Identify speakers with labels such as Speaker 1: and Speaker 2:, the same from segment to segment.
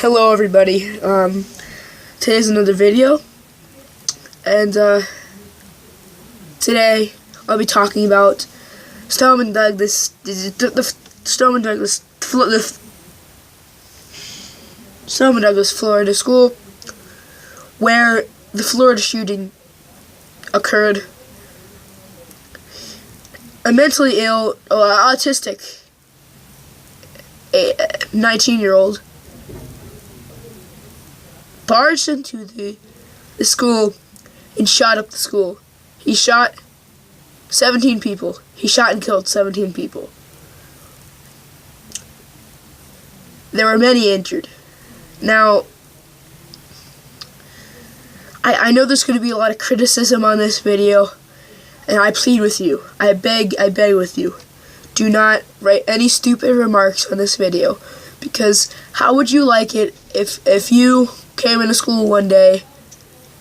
Speaker 1: Hello everybody, today's another video, and today I'll be talking about Stoneman Douglas, Florida school, where the Florida shooting occurred. A mentally ill, autistic 19-year-old barged into the school and shot up the school. He shot 17 people. He shot and killed 17 people. There were many injured. Now, I know there's going to be a lot of criticism on this video, and I plead with you. I beg with you. Do not write any stupid remarks on this video, because how would you like it if you came into school one day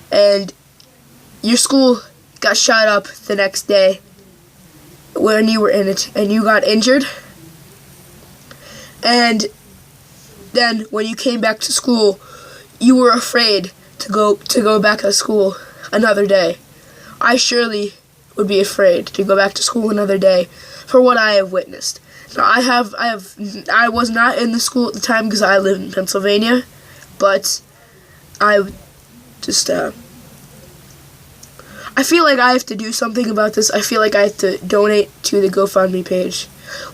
Speaker 1: and your school got shot up the next day when you were in it and you got injured, and then when you came back to school you were afraid to go back to school another day? I surely would be afraid to go back to school another day for what I have witnessed. Now, I was not in the school at the time because I live in Pennsylvania, but I just, I feel like I have to do something about this. I feel like I have to donate to the GoFundMe page,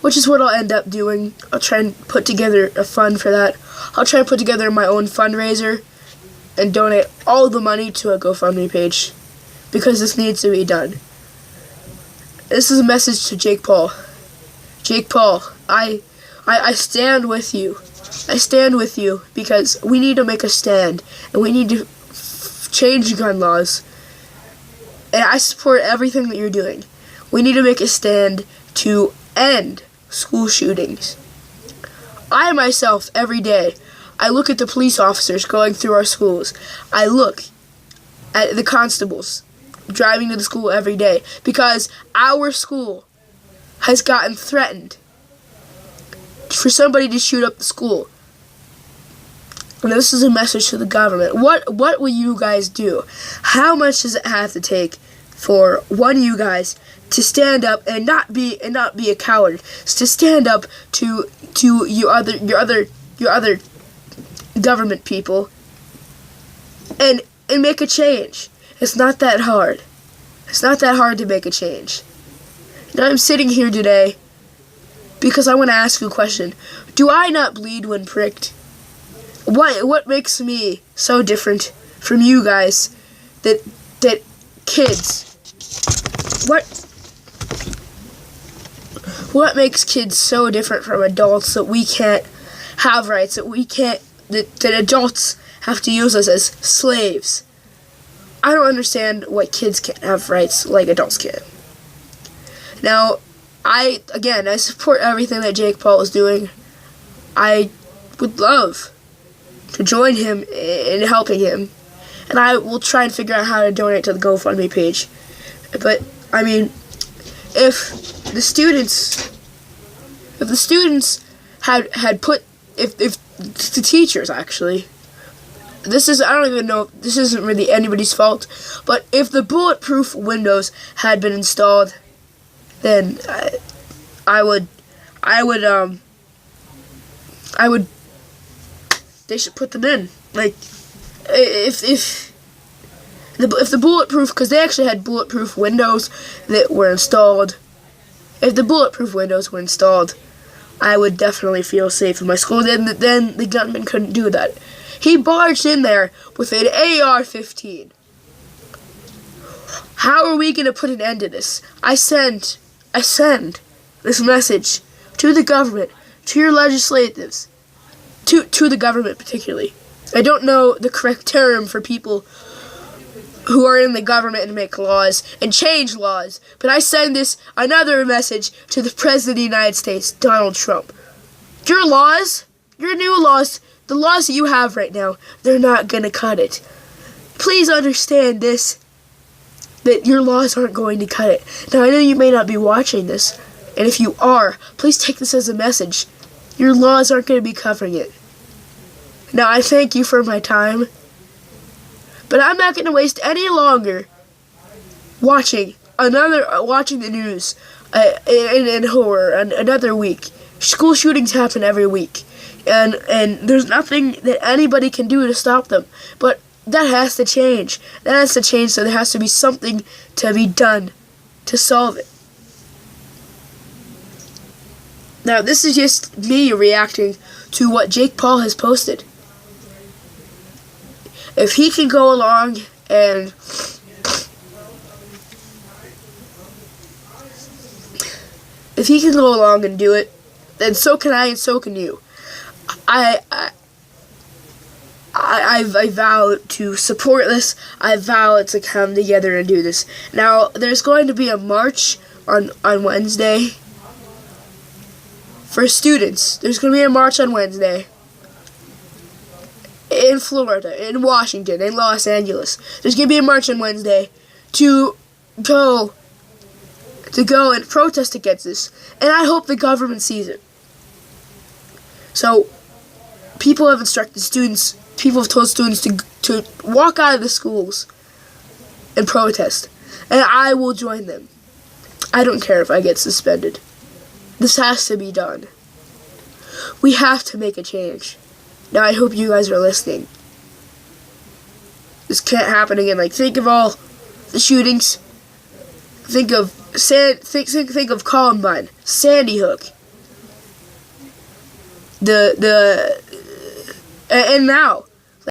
Speaker 1: which is what I'll end up doing. I'll try and put together a fund for that. I'll try and put together my own fundraiser and donate all the money to a GoFundMe page, because this needs to be done. This is a message to Jake Paul. Jake Paul, I stand with you. I stand with you because we need to make a stand, and we need to change gun laws. And I support everything that you're doing. We need to make a stand to end school shootings. I myself, every day, I look at the police officers going through our schools. I look at the constables driving to the school every day, because our school has gotten threatened for somebody to shoot up the school. And this is a message to the government. What will you guys do? How much does it have to take for one of you guys to stand up and not be a coward, to stand up to your other government people and make a change? It's not that hard. It's not that hard to make a change. Now I'm sitting here today because I want to ask you a question. Do I not bleed when pricked? What makes me so different from you guys that kids? What makes kids so different from adults that we can't have rights, that adults have to use us as slaves? I don't understand why kids can't have rights like adults can. Now, I support everything that Jake Paul is doing. I would love to join him in helping him, and I will try and figure out how to donate to the GoFundMe page. But I mean, if the students had put, if the teachers actually, I don't even know, this isn't really anybody's fault, but if the bulletproof windows had been installed, then they should put them in. Like, if the bulletproof, because they actually had bulletproof windows that were installed. If the bulletproof windows were installed, I would definitely feel safe in my school. Then the gunman couldn't do that. He barged in there with an AR-15. How are we going to put an end to this? I send this message to the government, to your legislatives, to the government particularly. I don't know the correct term for people who are in the government and make laws and change laws, but I send another message to the President of the United States, Donald Trump. Your laws, your new laws, the laws that you have right now, they're not going to cut it. Please understand this, that your laws aren't going to cut it. Now, I know you may not be watching this, and if you are, please take this as a message. Your laws aren't going to be covering it. Now, I thank you for my time, but I'm not going to waste any longer watching the news in horror and another week. School shootings happen every week, and there's nothing that anybody can do to stop them. But that has to change. That has to change, so there has to be something to be done to solve it. Now, this is just me reacting to what Jake Paul has posted. If he can go along and do it, then so can I, and so can you. I vow to support this. I vow to come together and do this. Now, there's going to be a march on Wednesday for students. There's going to be a march on Wednesday in Florida, in Washington, in Los Angeles. There's going to be a march on Wednesday to go and protest against this. And I hope the government sees it. So, people have instructed students, people have told students to walk out of the schools and protest. And I will join them. I don't care if I get suspended. This has to be done. We have to make a change. Now, I hope you guys are listening. This can't happen again. Like, think of all the shootings. Think of Columbine, Sandy Hook. And now